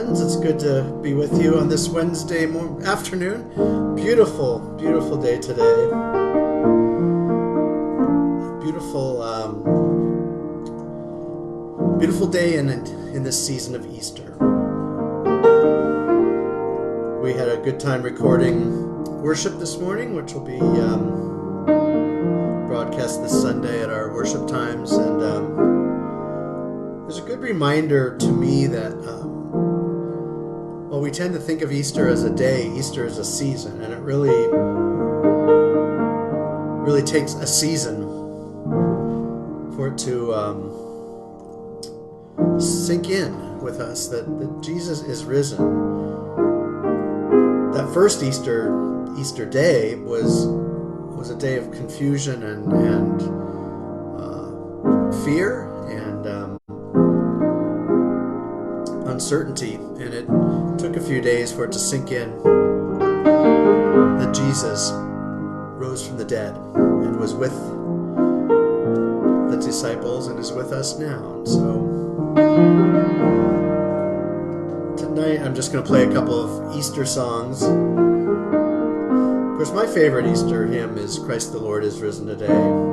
friends. It's good to be with you on this Wednesday afternoon. Beautiful, beautiful day today. Beautiful day in this season of Easter. We had a good time recording worship this morning, which will be broadcast this Sunday at our worship times, and there's a good reminder to me that while we tend to think of Easter as a day, Easter is a season, and it really takes a season for it to sink in with us that Jesus is risen. That first Easter day was a day of confusion and fear and uncertainty, and it took a few days for it to sink in that Jesus rose from the dead and was with the disciples and is with us now. And so tonight I'm just going to play a couple of Easter songs. Of course, my favorite Easter hymn is Christ the Lord is Risen Today.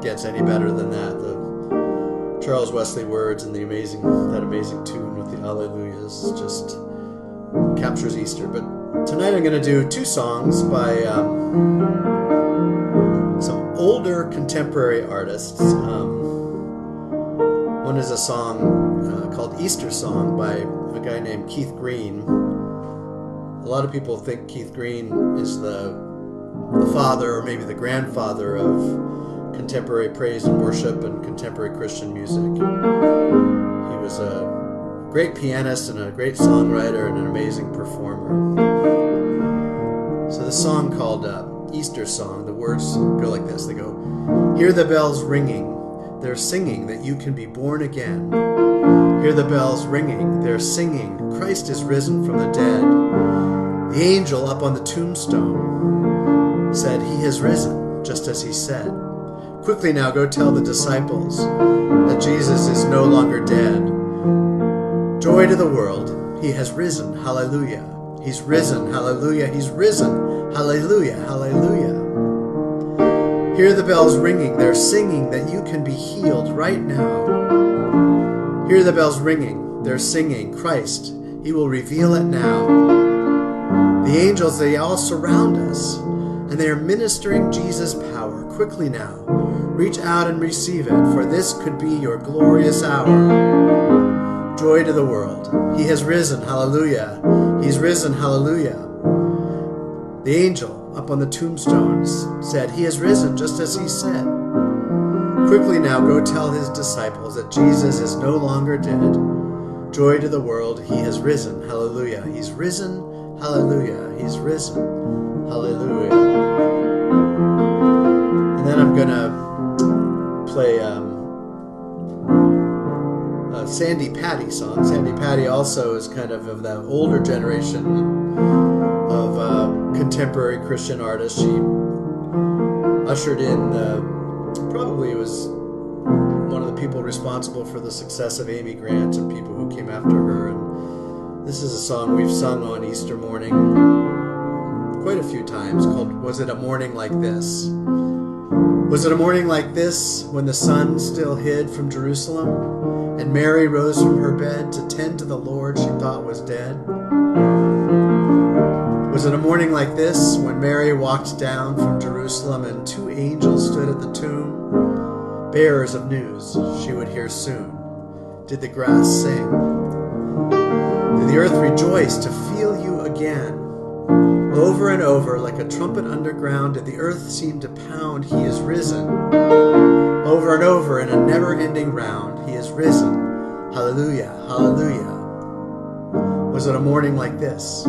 Gets any better than that. The Charles Wesley words and that amazing tune with the Alleluias just captures Easter. But tonight I'm going to do two songs by some older contemporary artists. One is a song called Easter Song by a guy named Keith Green. A lot of people think Keith Green is the father or maybe the grandfather of contemporary praise and worship and contemporary Christian music. He was a great pianist and a great songwriter and an amazing performer. So this song called Easter Song, the words go like this. They go, "Hear the bells ringing, they're singing that you can be born again. Hear the bells ringing, they're singing, Christ is risen from the dead. The angel up on the tombstone said he has risen, just as he said. Quickly now go tell the disciples that Jesus is no longer dead. Joy to the world, he has risen, hallelujah. He's risen, hallelujah, he's risen, hallelujah, hallelujah. Hear the bells ringing, they're singing that you can be healed right now. Hear the bells ringing, they're singing, Christ, he will reveal it now. The angels, they all surround us, and they are ministering Jesus' power. Quickly now, reach out and receive it, for this could be your glorious hour. Joy to the world. He has risen, hallelujah. He's risen, hallelujah. The angel up on the tombstones said, he has risen just as he said. Quickly now go tell his disciples that Jesus is no longer dead. Joy to the world. He has risen, hallelujah. He's risen, hallelujah. He's risen, hallelujah. And then I'm going to play a Sandy Patty song. Sandy Patty also is kind of that older generation of contemporary Christian artists. She ushered in, probably was one of the people responsible for the success of Amy Grant and people who came after her. And this is a song we've sung on Easter morning quite a few times, called Was It a Morning Like This? Was it a morning like this when the sun still hid from Jerusalem and Mary rose from her bed to tend to the Lord she thought was dead? Was it a morning like this when Mary walked down from Jerusalem and two angels stood at the tomb, bearers of news she would hear soon? Did the grass sing? Did the earth rejoice to feel you again? Over and over, like a trumpet underground, did the earth seem to pound, he is risen. Over and over in a never-ending round, he is risen. Hallelujah, hallelujah. Was it a morning like this?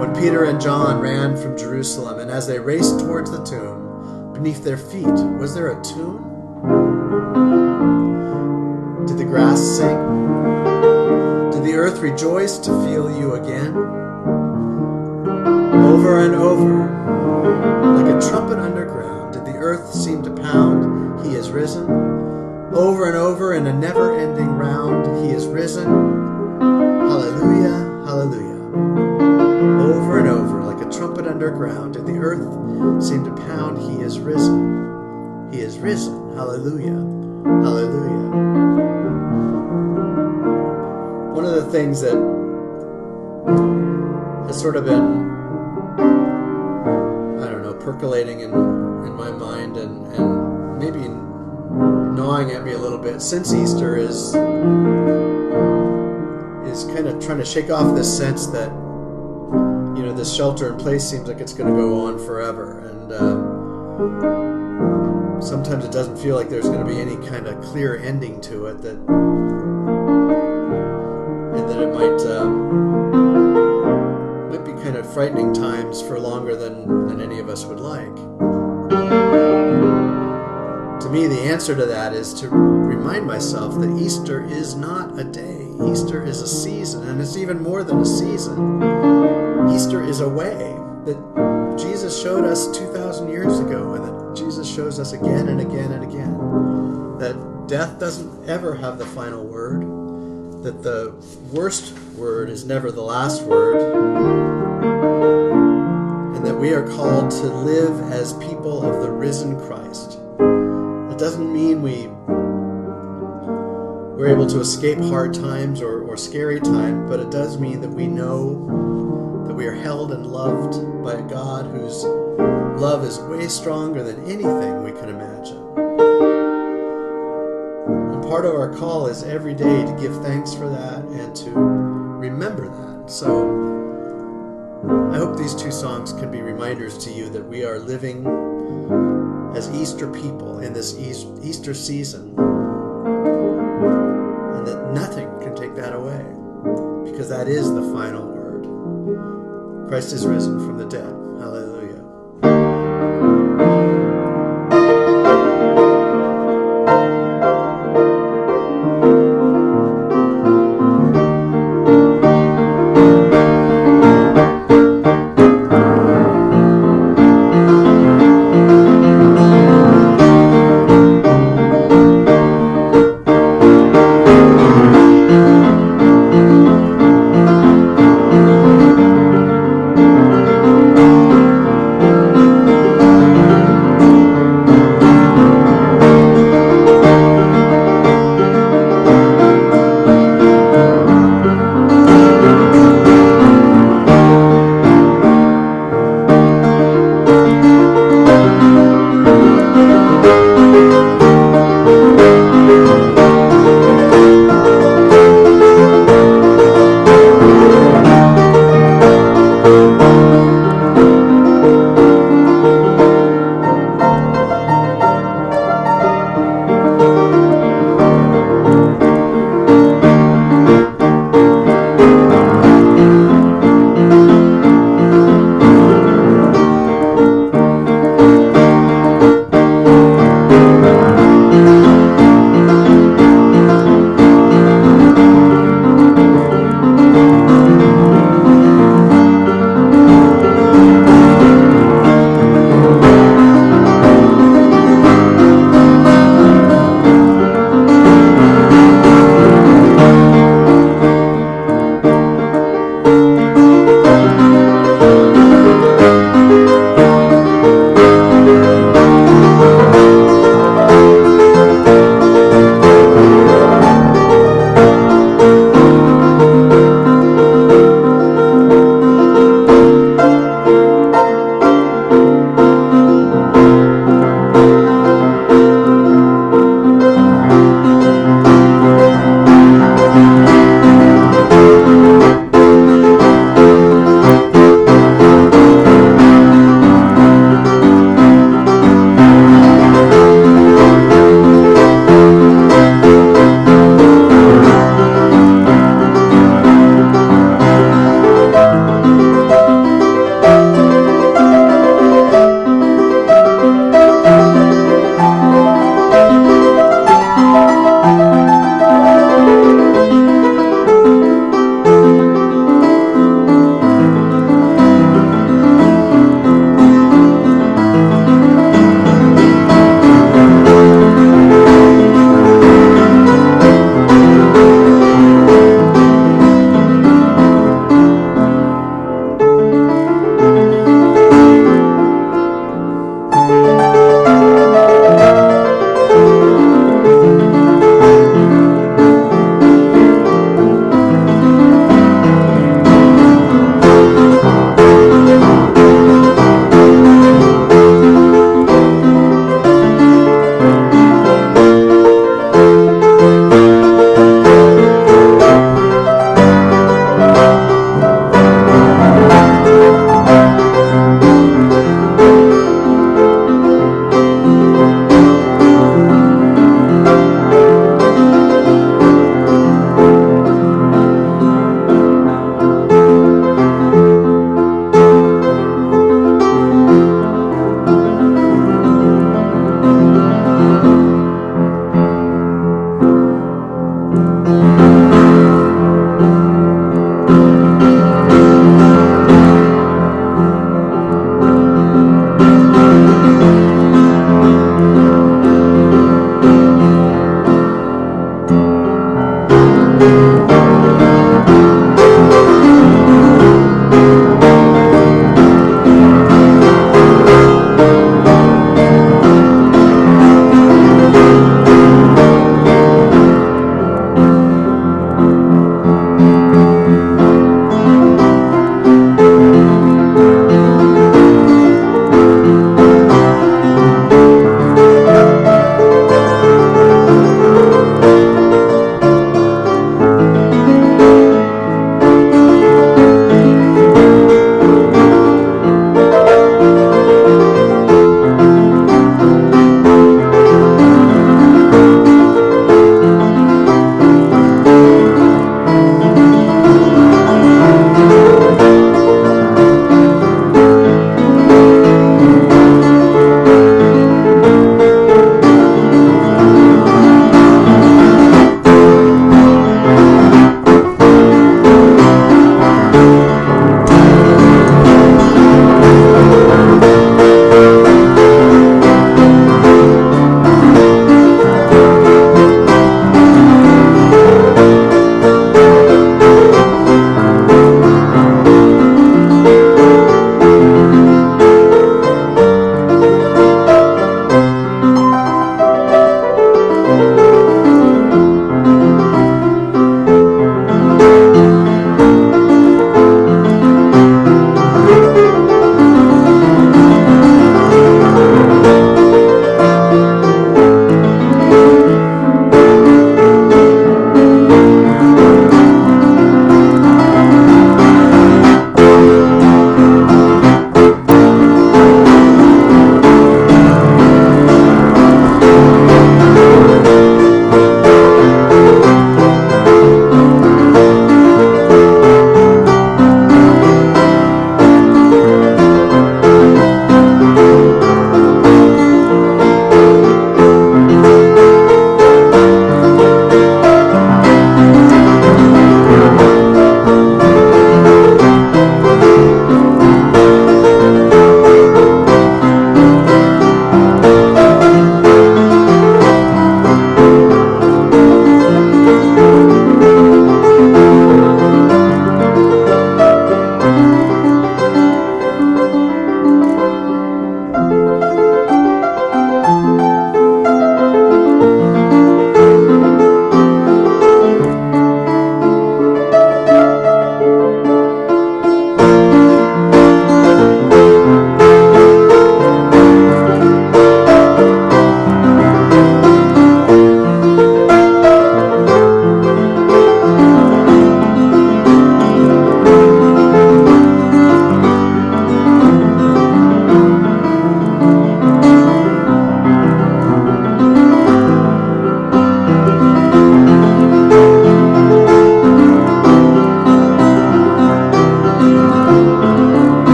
When Peter and John ran from Jerusalem, and as they raced towards the tomb, beneath their feet, was there a tomb? Did the grass sing? Did the earth rejoice to feel you again? Over and over, Like a trumpet underground, did the earth seem to pound, he is risen. Over and over in a never-ending round, he is risen. Hallelujah, hallelujah. Over and over, like a trumpet underground, did the earth seem to pound, he is risen. He is risen. Hallelujah, hallelujah. One of the things that has sort of been, percolating in my mind and maybe gnawing at me a little bit since Easter is kind of trying to shake off this sense that this shelter in place seems like it's going to go on forever, and sometimes it doesn't feel like there's going to be any kind of clear ending to it, and that it might be kind of frightening times for longer than any of us would like. To me, the answer to that is to remind myself that Easter is not a day. Easter is a season, and it's even more than a season. Easter is a way that Jesus showed us 2,000 years ago, and that Jesus shows us again and again and again. That death doesn't ever have the final word, that the worst word is never the last word, and that we are called to live as people of the risen Christ. It doesn't mean we're able to escape hard times or scary times, but it does mean that we know that we are held and loved by a God whose love is way stronger than anything we can imagine. And part of our call is every day to give thanks for that and to remember that. So I hope these two songs can be reminders to you that we are living as Easter people in this Easter season, and that nothing can take that away, because that is the final word. Christ is risen from the dead. Hallelujah.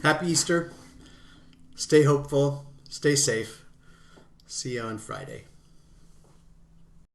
Happy Easter. Stay hopeful. Stay safe. See you on Friday.